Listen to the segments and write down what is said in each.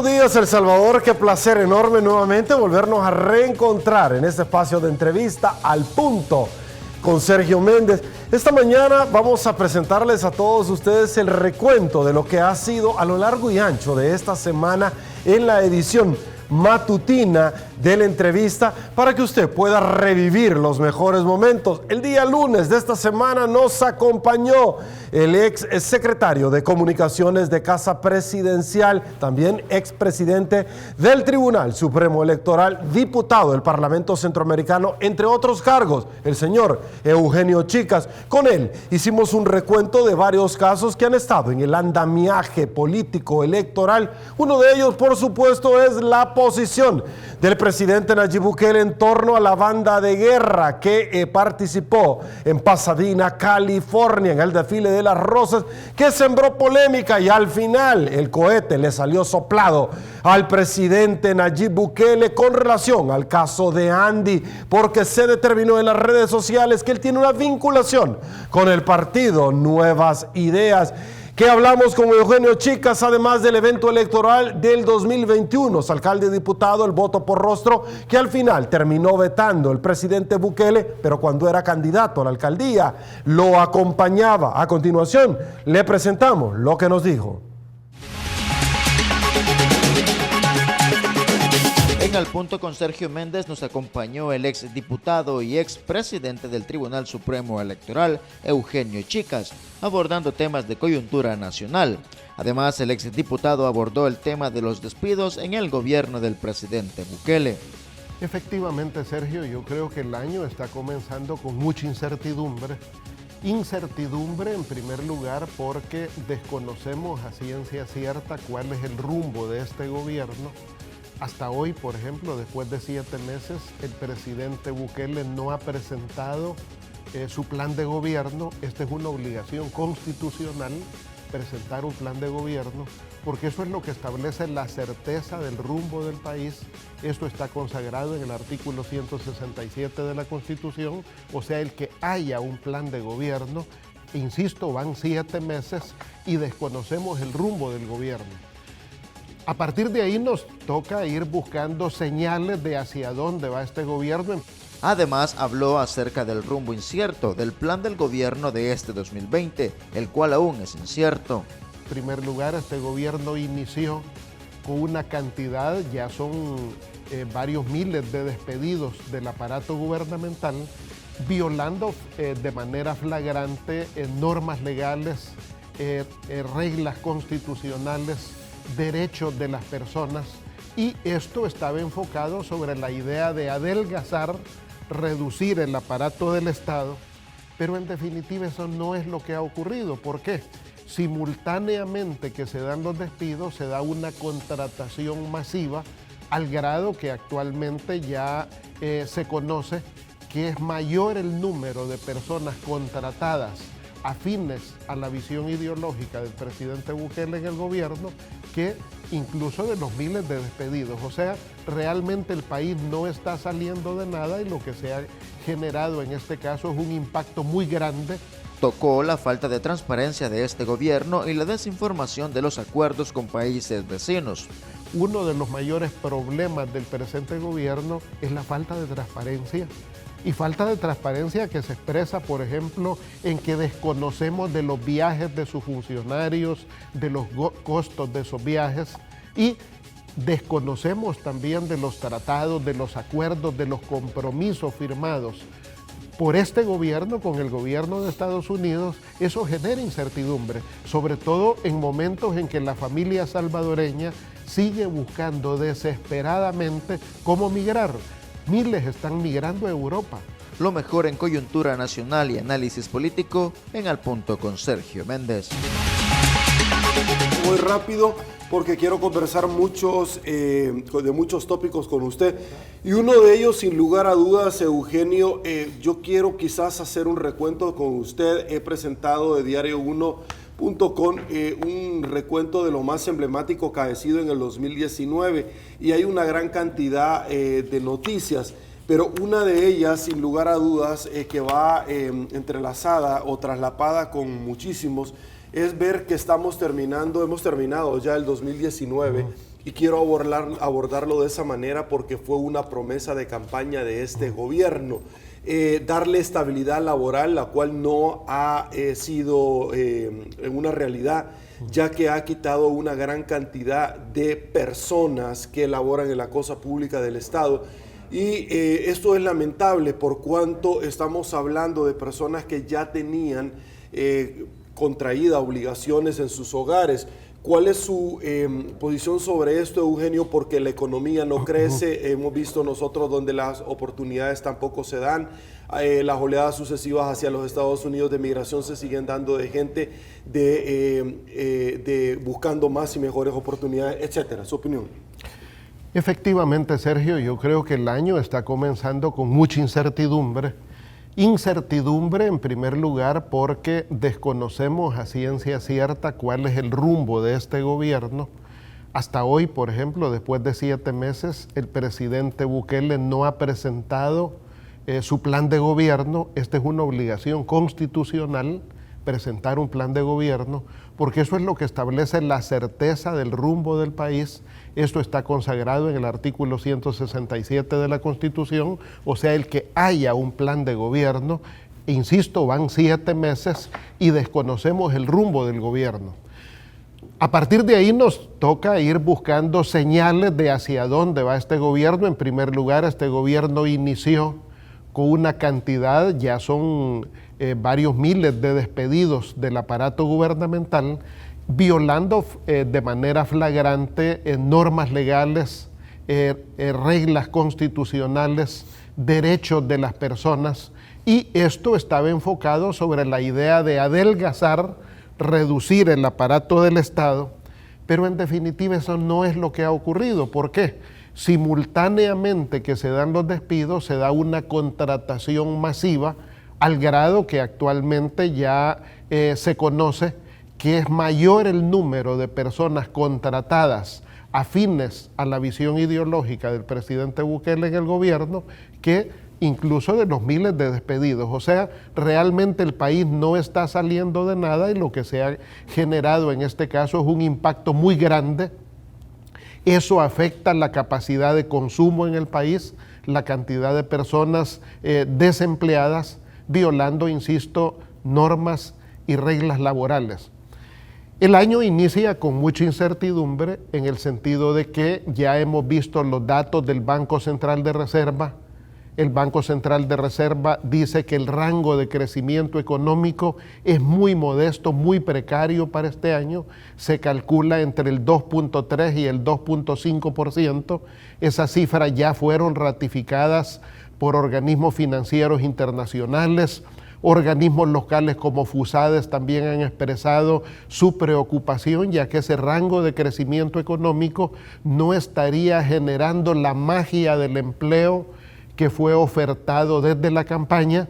buenos días, El Salvador. Qué placer enorme nuevamente volvernos a reencontrar en este espacio de entrevista al punto con Sergio Méndez. Esta mañana vamos a presentarles a todos ustedes el recuento de lo que ha sido a lo largo y ancho de esta semana en la edición matutina de la entrevista para que usted pueda revivir los mejores momentos. El día lunes de esta semana nos acompañó el ex secretario de Comunicaciones de Casa Presidencial, también expresidente del Tribunal Supremo Electoral, diputado del Parlamento Centroamericano, entre otros cargos, el señor Eugenio Chicas. Con él hicimos un recuento de varios casos que han estado en el andamiaje político electoral. Uno de ellos, por supuesto, es la posición del presidente Nayib Bukele en torno a la banda de guerra que participó en Pasadena, California, en el desfile de las rosas, que sembró polémica y al final el cohete le salió soplado al presidente Nayib Bukele con relación al caso de Andy, porque se determinó en las redes sociales que él tiene una vinculación con el partido Nuevas Ideas. Que hablamos con Eugenio Chicas, además del evento electoral del 2021, alcalde diputado, el voto por rostro, que al final terminó vetando el presidente Bukele, pero cuando era candidato a la alcaldía lo acompañaba. A continuación, le presentamos lo que nos dijo. En Al Punto con Sergio Méndez nos acompañó el ex diputado y ex presidente del Tribunal Supremo Electoral, Eugenio Chicas, abordando temas de coyuntura nacional. Además, el ex diputado abordó el tema de los despidos en el gobierno del presidente Bukele. Efectivamente, Sergio, yo creo que el año está comenzando con mucha incertidumbre. Incertidumbre en primer lugar porque desconocemos a ciencia cierta cuál es el rumbo de este gobierno. Hasta hoy, por ejemplo, después de 7 meses, el presidente Bukele no ha presentado su plan de gobierno. Esta es una obligación constitucional, presentar un plan de gobierno, porque eso es lo que establece la certeza del rumbo del país. Esto está consagrado en el artículo 167 de la Constitución, o sea, el que haya un plan de gobierno. Insisto, van 7 meses y desconocemos el rumbo del gobierno. A partir de ahí nos toca ir buscando señales de hacia dónde va este gobierno. Además, habló acerca del rumbo incierto del plan del gobierno de este 2020, el cual aún es incierto. En primer lugar, este gobierno inició con una cantidad, ya son varios miles de despedidos del aparato gubernamental, violando de manera flagrante normas legales, reglas constitucionales, derechos de las personas, y esto estaba enfocado sobre la idea de adelgazar, reducir el aparato del Estado, pero en definitiva eso no es lo que ha ocurrido. ¿Por qué? Simultáneamente que se dan los despidos, se da una contratación masiva al grado que actualmente ya se conoce que es mayor el número de personas contratadas afines a la visión ideológica del presidente Bukele en el gobierno que incluso de los miles de despedidos. O sea, realmente el país no está saliendo de nada y lo que se ha generado en este caso es un impacto muy grande. Tocó la falta de transparencia de este gobierno y la desinformación de los acuerdos con países vecinos. Uno de los mayores problemas del presente gobierno es la falta de transparencia. Y falta de transparencia que se expresa, por ejemplo, en que desconocemos de los viajes de sus funcionarios, de los costos de esos viajes, y desconocemos también de los tratados, de los acuerdos, de los compromisos firmados por este gobierno con el gobierno de Estados Unidos. Eso genera incertidumbre, sobre todo en momentos en que la familia salvadoreña sigue buscando desesperadamente cómo migrar. Miles están migrando a Europa. Lo mejor en coyuntura nacional y análisis político en Al Punto con Sergio Méndez. Muy rápido porque quiero conversar de muchos tópicos con usted. Y uno de ellos, sin lugar a dudas, Eugenio, yo quiero quizás hacer un recuento con usted. He presentado de Diario 1.com un recuento de lo más emblemático acaecido en el 2019 y hay una gran cantidad de noticias, pero una de ellas, sin lugar a dudas, que va entrelazada o traslapada con muchísimos, es ver que hemos terminado ya el 2019 Y quiero abordarlo de esa manera porque fue una promesa de campaña de este gobierno. Darle estabilidad laboral, la cual no ha sido una realidad, ya que ha quitado una gran cantidad de personas que laboran en la cosa pública del Estado. Y esto es lamentable por cuanto estamos hablando de personas que ya tenían contraídas obligaciones en sus hogares. ¿Cuál es su posición sobre esto, Eugenio? Porque la economía no crece, hemos visto nosotros donde las oportunidades tampoco se dan, las oleadas sucesivas hacia los Estados Unidos de migración se siguen dando de gente buscando más y mejores oportunidades, etcétera. ¿Su opinión? Efectivamente, Sergio, yo creo que el año está comenzando con mucha incertidumbre. Incertidumbre en primer lugar porque desconocemos a ciencia cierta cuál es el rumbo de este gobierno. Hasta hoy, por ejemplo, después de 7 meses, el presidente Bukele no ha presentado su plan de gobierno. Esta es una obligación constitucional, presentar un plan de gobierno, porque eso es lo que establece la certeza del rumbo del país. Esto está consagrado en el artículo 167 de la Constitución, o sea, el que haya un plan de gobierno. Insisto, van 7 meses y desconocemos el rumbo del gobierno. A partir de ahí nos toca ir buscando señales de hacia dónde va este gobierno. En primer lugar, este gobierno inició con una cantidad, ya son varios miles de despedidos del aparato gubernamental, violando de manera flagrante normas legales, reglas constitucionales, derechos de las personas, y esto estaba enfocado sobre la idea de adelgazar, reducir el aparato del Estado, pero en definitiva eso no es lo que ha ocurrido. ¿Por qué? Simultáneamente que se dan los despidos, se da una contratación masiva al grado que actualmente ya se conoce que es mayor el número de personas contratadas afines a la visión ideológica del presidente Bukele en el gobierno que incluso de los miles de despedidos. O sea, realmente el país no está saliendo de nada y lo que se ha generado en este caso es un impacto muy grande. Eso afecta la capacidad de consumo en el país, la cantidad de personas desempleadas, violando, insisto, normas y reglas laborales. El año inicia con mucha incertidumbre en el sentido de que ya hemos visto los datos del Banco Central de Reserva. El Banco Central de Reserva dice que el rango de crecimiento económico es muy modesto, muy precario para este año. Se calcula entre el 2.3 y el 2.5%. Esas cifras ya fueron ratificadas por organismos financieros internacionales. Organismos locales como FUSADES también han expresado su preocupación, ya que ese rango de crecimiento económico no estaría generando la magia del empleo que fue ofertado desde la campaña.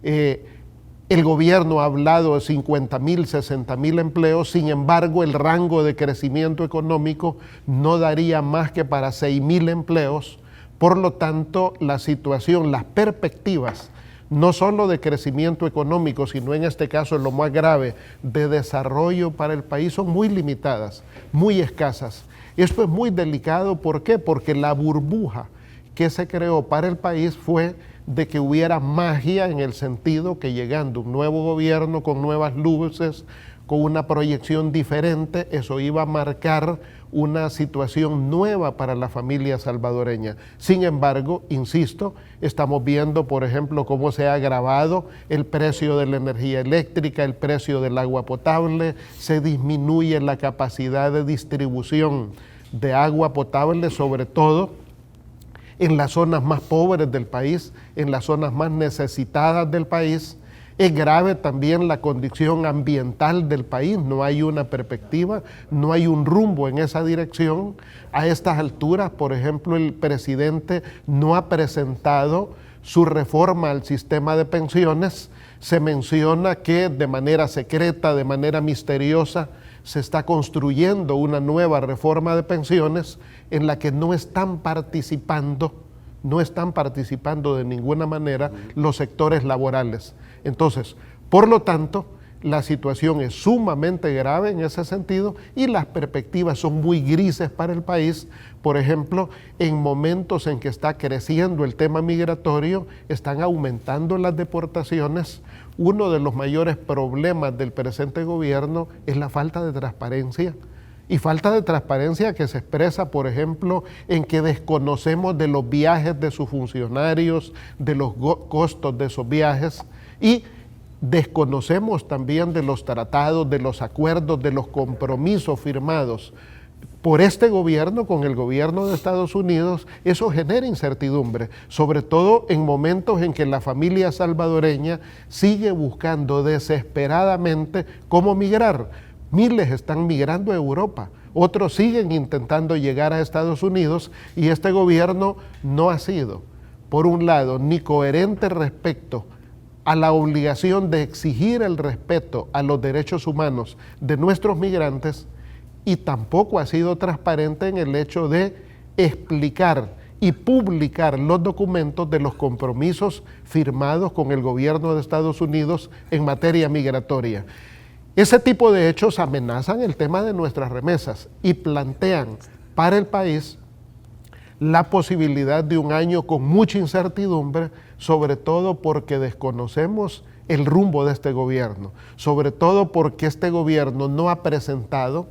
El gobierno ha hablado de 50,000, 60,000 empleos, sin embargo el rango de crecimiento económico no daría más que para 6,000 empleos. Por lo tanto, la situación, las perspectivas, no solo de crecimiento económico, sino en este caso lo más grave, de desarrollo para el país, son muy limitadas, muy escasas. Esto es muy delicado, ¿por qué? Porque la burbuja que se creó para el país fue de que hubiera magia, en el sentido que llegando un nuevo gobierno con nuevas luces, con una proyección diferente, eso iba a marcar una situación nueva para la familia salvadoreña. Sin embargo, insisto, estamos viendo, por ejemplo, cómo se ha agravado el precio de la energía eléctrica, el precio del agua potable, se disminuye la capacidad de distribución de agua potable, sobre todo en las zonas más pobres del país, en las zonas más necesitadas del país. Es grave también la condición ambiental del país, no hay una perspectiva, no hay un rumbo en esa dirección. A estas alturas, por ejemplo, el presidente no ha presentado su reforma al sistema de pensiones. Se menciona que de manera secreta, de manera misteriosa, se está construyendo una nueva reforma de pensiones en la que no están participando de ninguna manera los sectores laborales. Entonces, por lo tanto, La situación es sumamente grave en ese sentido y las perspectivas son muy grises para el país. Por ejemplo, en momentos en que está creciendo el tema migratorio, están aumentando las deportaciones. Uno de los mayores problemas del presente gobierno es la falta de transparencia. Y falta de transparencia que se expresa, por ejemplo, en que desconocemos de los viajes de sus funcionarios, de los costos de esos viajes, y desconocemos también de los tratados, de los acuerdos, de los compromisos firmados por este gobierno con el gobierno de Estados Unidos. Eso genera incertidumbre, sobre todo en momentos en que la familia salvadoreña sigue buscando desesperadamente cómo migrar. Miles están migrando a Europa, otros siguen intentando llegar a Estados Unidos y este gobierno no ha sido, por un lado, ni coherente respecto a la obligación de exigir el respeto a los derechos humanos de nuestros migrantes, y tampoco ha sido transparente en el hecho de explicar y publicar los documentos de los compromisos firmados con el gobierno de Estados Unidos en materia migratoria. Ese tipo de hechos amenazan el tema de nuestras remesas y plantean para el país la posibilidad de un año con mucha incertidumbre, sobre todo porque desconocemos el rumbo de este gobierno, sobre todo porque este gobierno no ha presentado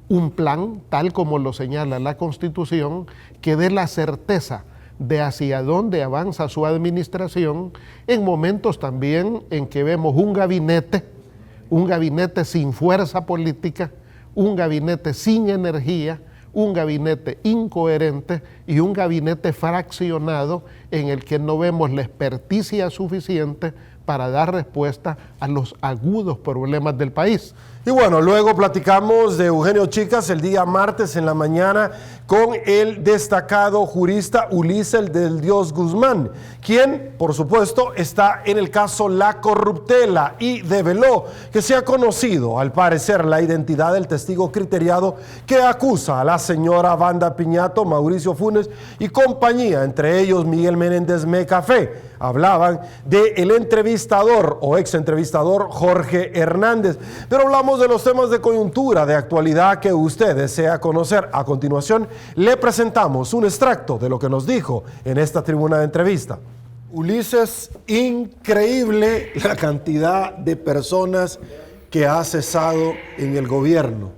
un plan, tal como lo señala la Constitución, que dé la certeza de hacia dónde avanza su administración, en momentos también en que vemos un gabinete sin fuerza política, un gabinete sin energía, un gabinete incoherente y un gabinete fraccionado en el que no vemos la experticia suficiente para dar respuesta a los agudos problemas del país. Y bueno, luego platicamos de Eugenio Chicas el día martes en la mañana con el destacado jurista Ulises del Dios Guzmán, quien, por supuesto, está en el caso La Corruptela y develó que se ha conocido, al parecer, la identidad del testigo criteriado que acusa a la señora Wanda Piñato, Mauricio Funes y compañía, entre ellos Miguel Menéndez Mecafé. Hablaban del entrevistador o ex entrevistador Jorge Hernández, pero hablamos de los temas de coyuntura, de actualidad que usted desea conocer. A continuación, le presentamos un extracto de lo que nos dijo en esta tribuna de entrevista. Ulises, increíble la cantidad de personas que ha cesado en el gobierno.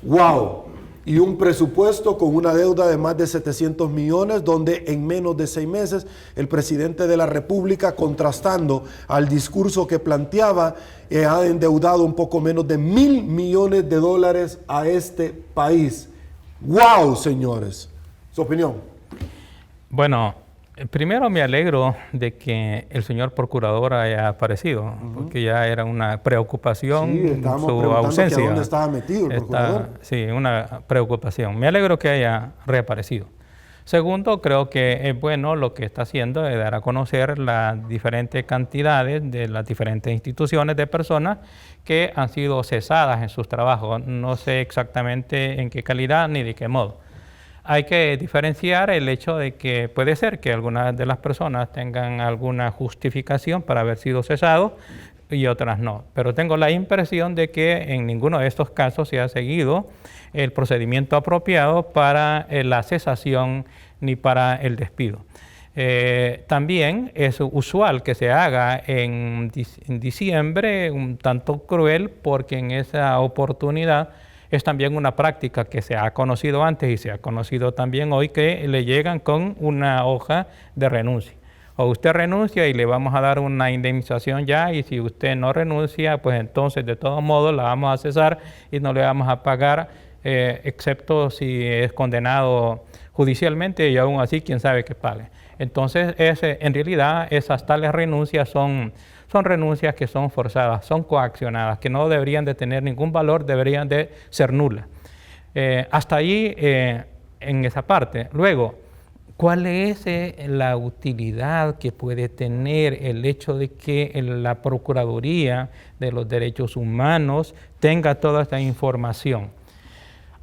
¡Wow! Y un presupuesto con una deuda de más de 700 millones, donde en menos de 6 meses el presidente de la República, contrastando al discurso que planteaba, ha endeudado un poco menos de $1,000 millones a este país. ¡Wow, señores! ¿Su opinión? Bueno, primero me alegro de que el señor procurador haya aparecido, porque ya era una preocupación su ausencia. ¿Dónde estaba metido el procurador? Sí, una preocupación. Me alegro que haya reaparecido. Segundo, creo que es bueno lo que está haciendo de dar a conocer las diferentes cantidades de las diferentes instituciones de personas que han sido cesadas en sus trabajos. No sé exactamente en qué calidad ni de qué modo. Hay que diferenciar el hecho de que puede ser que algunas de las personas tengan alguna justificación para haber sido cesados y otras no. Pero tengo la impresión de que en ninguno de estos casos se ha seguido el procedimiento apropiado para la cesación ni para el despido. También es usual que se haga en diciembre, un tanto cruel, porque en esa oportunidad es también una práctica que se ha conocido antes y se ha conocido también hoy, que le llegan con una hoja de renuncia. O usted renuncia y le vamos a dar una indemnización ya, y si usted no renuncia, pues entonces de todos modos la vamos a cesar y no le vamos a pagar, excepto si es condenado judicialmente, y aún así quién sabe que pague. Entonces, en realidad, esas tales renuncias son renuncias que son forzadas, son coaccionadas, que no deberían de tener ningún valor, deberían de ser nulas. Hasta ahí en esa parte. Luego, ¿cuál es la utilidad que puede tener el hecho de que la Procuraduría de los Derechos Humanos tenga toda esta información?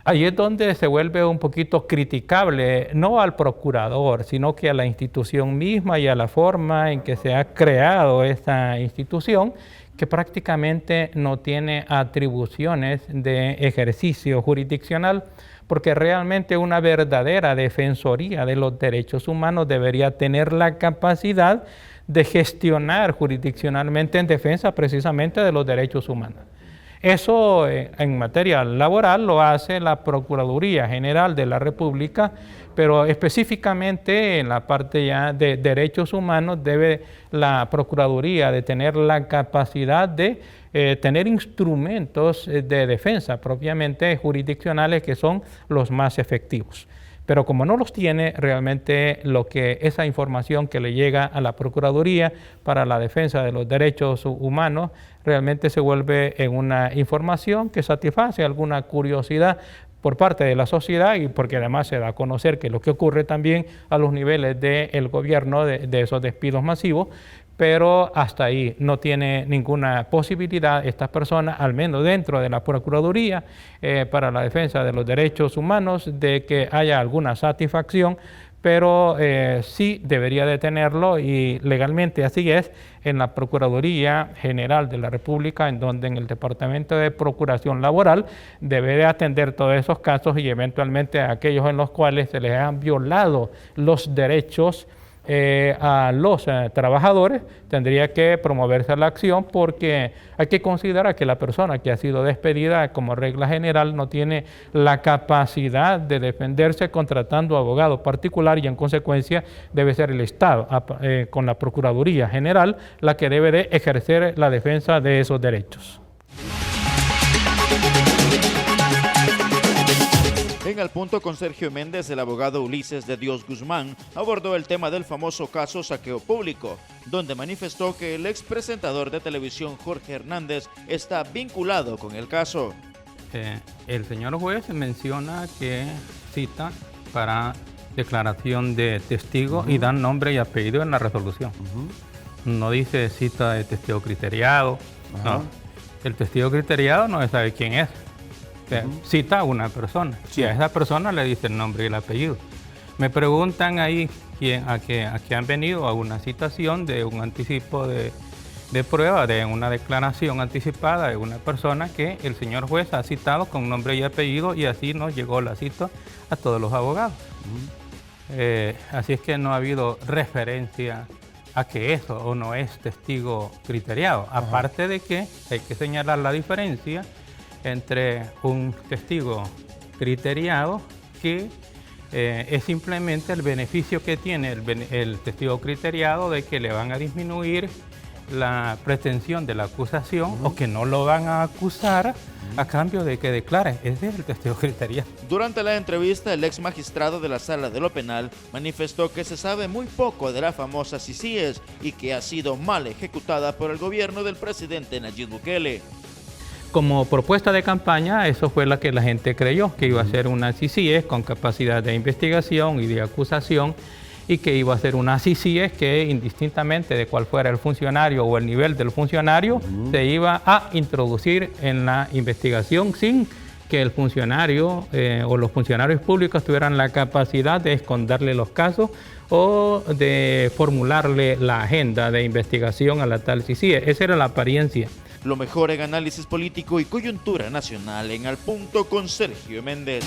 Ahí es donde se vuelve un poquito criticable, no al procurador, sino que a la institución misma y a la forma en que se ha creado esta institución, que prácticamente no tiene atribuciones de ejercicio jurisdiccional, porque realmente una verdadera defensoría de los derechos humanos debería tener la capacidad de gestionar jurisdiccionalmente en defensa precisamente de los derechos humanos. Eso en materia laboral lo hace la Procuraduría General de la República, pero específicamente en la parte ya de derechos humanos debe la Procuraduría de tener la capacidad de tener instrumentos de defensa propiamente jurisdiccionales que son los más efectivos. Pero como no los tiene, realmente esa información que le llega a la Procuraduría para la defensa de los derechos humanos realmente se vuelve en una información que satisface alguna curiosidad por parte de la sociedad, y porque además se da a conocer que lo que ocurre también a los niveles del gobierno de esos despidos masivos, pero hasta ahí no tiene ninguna posibilidad estas personas, al menos dentro de la Procuraduría para la defensa de los derechos humanos, de que haya alguna satisfacción, pero sí debería de tenerlo, y legalmente así es en la Procuraduría General de la República, en donde en el Departamento de Procuración Laboral debe de atender todos esos casos y eventualmente aquellos en los cuales se les han violado los derechos a los trabajadores. Tendría que promoverse la acción, porque hay que considerar que la persona que ha sido despedida como regla general no tiene la capacidad de defenderse contratando abogado particular, y en consecuencia debe ser el Estado con la Procuraduría General la que debe de ejercer la defensa de esos derechos. En Al Punto con Sergio Méndez, el abogado Ulises de Dios Guzmán abordó el tema del famoso caso Saqueo Público, donde manifestó que el expresentador de televisión Jorge Hernández está vinculado con el caso. El señor juez menciona que cita para declaración de testigo y dan nombre y apellido en la resolución. No dice cita de testigo criteriado. No. El testigo criteriado no se sabe quién es. Cita a una persona, y a esa persona le dice el nombre y el apellido. Me preguntan ahí a qué han venido a una citación de un anticipo de prueba, de una declaración anticipada de una persona que el señor juez ha citado con nombre y apellido, y así nos llegó la cita a todos los abogados. Así es que no ha habido referencia a que eso o no es testigo criteriado. Aparte de que hay que señalar la diferencia entre un testigo criteriado, que es simplemente el beneficio que tiene el testigo criteriado de que le van a disminuir la pretensión de la acusación, o que no lo van a acusar a cambio de que declare. Ese es el testigo criteriado. Durante la entrevista, el ex magistrado de la Sala de lo Penal manifestó que se sabe muy poco de la famosa CICIES y que ha sido mal ejecutada por el gobierno del presidente Nayib Bukele. Como propuesta de campaña, eso fue la que la gente creyó, que iba a ser una CICIES con capacidad de investigación y de acusación, y que iba a ser una CICIES que, indistintamente de cuál fuera el funcionario o el nivel del funcionario, se iba a introducir en la investigación sin que el funcionario o los funcionarios públicos tuvieran la capacidad de esconderle los casos o de formularle la agenda de investigación a la tal CICIES. Esa era la apariencia. Lo mejor en análisis político y coyuntura nacional en Al Punto con Sergio Méndez.